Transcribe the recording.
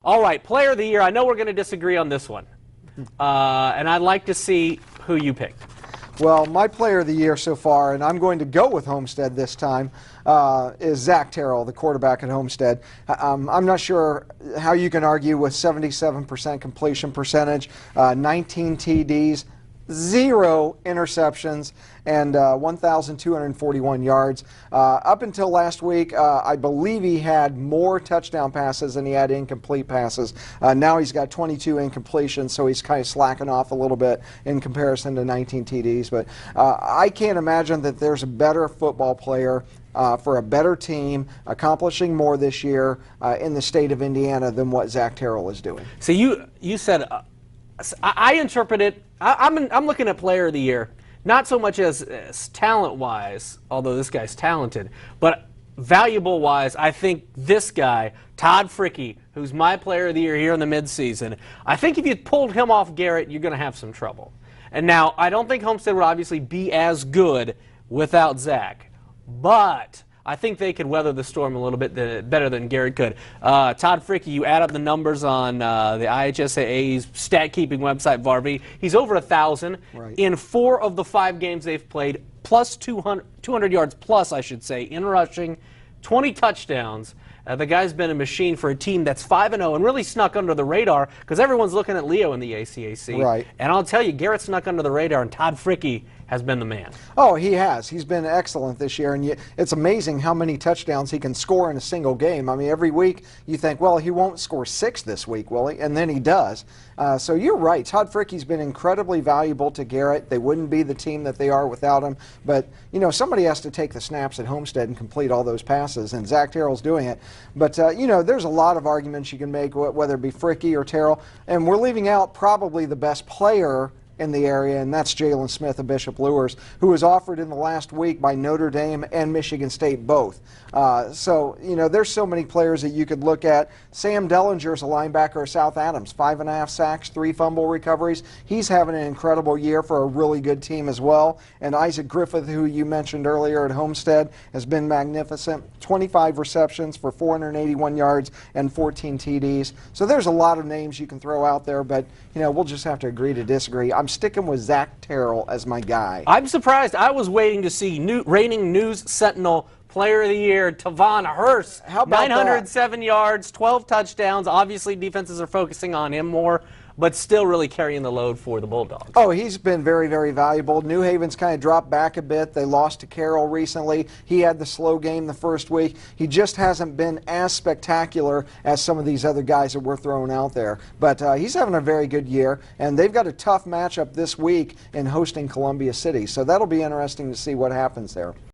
All right, Player of the Year. I know we're going to disagree on this one, and I'd like to see who you picked. Well, my Player of the Year so far, and I'm going to go with Homestead this time, is Zach Terrell, the quarterback at Homestead. I'm not sure how you can argue with 77% completion percentage, 19 TDs, 0 interceptions, and 1,241 yards. Up until last week, I believe he had more touchdown passes than he had incomplete passes. Now he's got 22 incompletions, so he's kind of slacking off a little bit in comparison to 19 TDs. But I can't imagine that there's a better football player for a better team, accomplishing more this year in the state of Indiana than what Zach Terrell is doing. So you said, I interpret it, I'm looking at Player of the Year, not so much as talent-wise, although this guy's talented, but valuable-wise. I think this guy, Todd Fricke, who's my Player of the Year here in the midseason, I think if you pulled him off Garrett, you're going to have some trouble. And now, I don't think Homestead would obviously be as good without Zach, but I think they could weather the storm a little bit better than Garrett could. Todd Fricke, you add up the numbers on the IHSAA's stat-keeping website, Varvy. He's over 1,000 in 4 of the 5 games they've played, plus 200 yards plus, I should say, in rushing, 20 touchdowns. The guy's been a machine for a team that's 5-0 and really snuck under the radar because everyone's looking at Leo in the ACAC. Right. And I'll tell you, Garrett snuck under the radar, and Todd Fricke has been the man. Oh, he has. He's been excellent this year, and it's amazing how many touchdowns he can score in a single game. I mean, every week you think, well, he won't score 6 this week, will he? And then he does. So you're right. Todd Fricke's been incredibly valuable to Garrett. They wouldn't be the team that they are without him. But, you know, somebody has to take the snaps at Homestead and complete all those passes, and Zach Terrell's doing it. But, you know, there's a lot of arguments you can make, whether it be Fricke or Terrell. And we're leaving out probably the best player in the area, and that's Jalen Smith of Bishop Luers, who was offered in the last week by Notre Dame and Michigan State both. So, you know, there's so many players that you could look at. Sam Dellinger's a linebacker of South Adams, 5.5 sacks, 3 fumble recoveries. He's having an incredible year for a really good team as well. And Isaac Griffith, who you mentioned earlier at Homestead, has been magnificent. 25 receptions for 481 yards and 14 TDs. So there's a lot of names you can throw out there, but, you know, we'll just have to agree to disagree. I'm sticking with Zach Terrell as my guy. I'm surprised. I was waiting to see reigning News Sentinel Player of the Year, Tavon Hurst. How about 907 yards, 12 touchdowns. Obviously, defenses are focusing on him more, but still really carrying the load for the Bulldogs. Oh, he's been very, very valuable. New Haven's kind of dropped back a bit. They lost to Carroll recently. He had the slow game the first week. He just hasn't been as spectacular as some of these other guys that we're throwing out there. But he's having a very good year, and they've got a tough matchup this week in hosting Columbia City. So that'll be interesting to see what happens there.